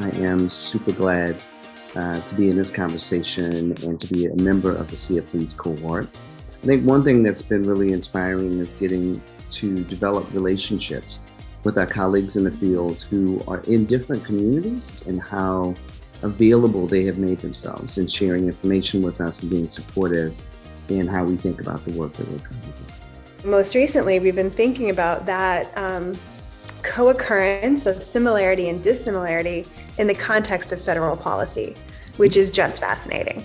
I am super glad to be in this conversation and to be a member of the CF Leads cohort. I think one thing that's been really inspiring is getting to develop relationships with our colleagues in the field who are in different communities and how available they have made themselves in sharing information with us and being supportive in how we think about the work that we're trying to do. Most recently, we've been thinking about that co-occurrence of similarity and dissimilarity in the context of federal policy, which is just fascinating.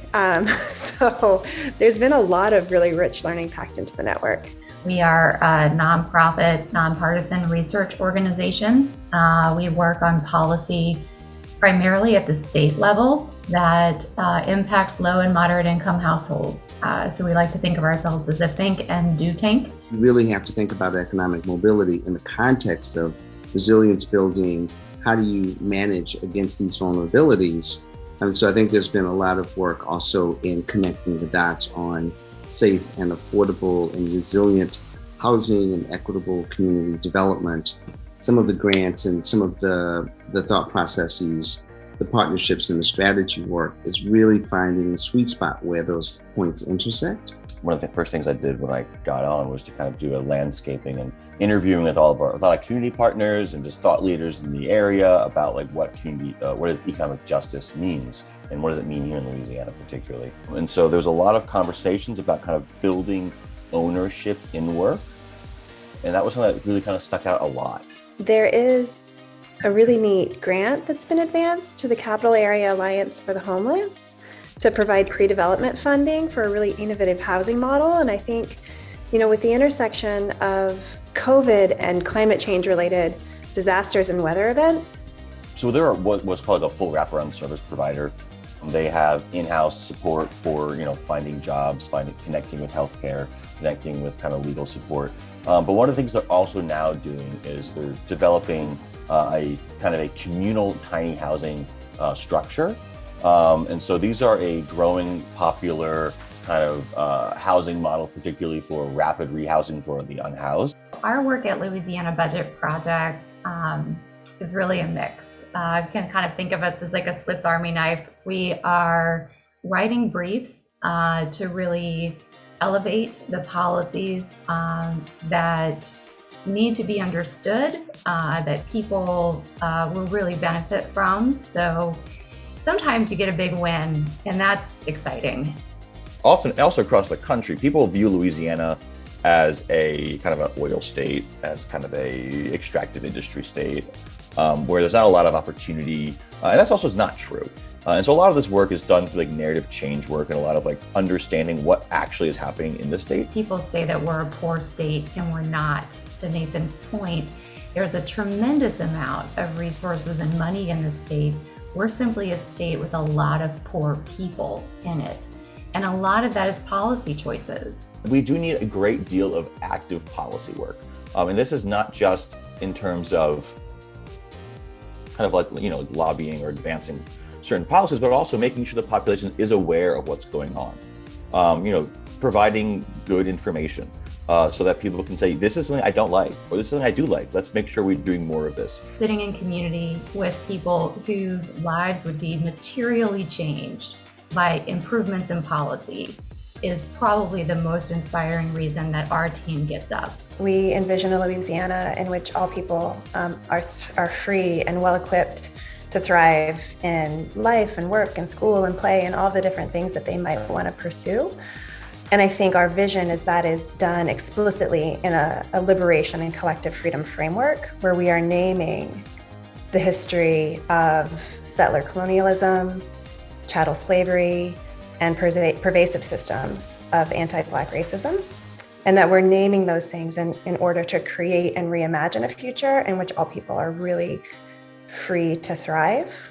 So there's been a lot of really rich learning packed into the network. We are a nonprofit, nonpartisan research organization. We work on policy primarily at the state level that impacts low and moderate income households. So we like to think of ourselves as a think and do tank. You really have to think about economic mobility in the context of resilience building. How do you manage against these vulnerabilities? And so I think there's been a lot of work also in connecting the dots on safe and affordable and resilient housing and equitable community development. Some of the grants and some of the thought processes, the partnerships and the strategy work is really finding the sweet spot where those points intersect. One of the first things I did when I got on was to kind of do a landscaping and interviewing with all of our community partners and just thought leaders in the area about like what economic justice means and what does it mean here in Louisiana particularly. And so there's a lot of conversations about kind of building ownership in work. And that was something that really kind of stuck out a lot. There is a really neat grant that's been advanced to the Capital Area Alliance for the Homeless to provide pre-development funding for a really innovative housing model. And I think, with the intersection of COVID and climate change related disasters and weather events. So they're what's called a full wraparound service provider. They have in-house support for, finding jobs, connecting with healthcare, connecting with kind of legal support. But one of the things they're also now doing is they're developing a kind of a communal tiny housing structure. And so these are a growing, popular kind of housing model, particularly for rapid rehousing for the unhoused. Our work at Louisiana Budget Project is really a mix. You can kind of think of us as like a Swiss Army knife. We are writing briefs to really elevate the policies that need to be understood, that people will really benefit from. So sometimes you get a big win, and that's exciting. Often, also across the country, people view Louisiana as a kind of an oil state, as kind of a extractive industry state, where there's not a lot of opportunity, and that's also not true. And so a lot of this work is done through like narrative change work and a lot of like understanding what actually is happening in the state. People say that we're a poor state, and we're not. To Nathan's point, there's a tremendous amount of resources and money in the state. We're simply a state with a lot of poor people in it. And a lot of that is policy choices. We do need a great deal of active policy work. And this is not just in terms of kind of like, lobbying or advancing certain policies, but also making sure the population is aware of what's going on. Providing good information so that people can say, this is something I don't like, or this is something I do like. Let's make sure we're doing more of this. Sitting in community with people whose lives would be materially changed by improvements in policy is probably the most inspiring reason that our team gets up. We envision a Louisiana in which all people are free and well-equipped to thrive in life and work and school and play and all the different things that they might want to pursue. And I think our vision is that is done explicitly in a liberation and collective freedom framework where we are naming the history of settler colonialism, chattel slavery, and pervasive systems of anti-Black racism. And that we're naming those things in order to create and reimagine a future in which all people are really free to thrive.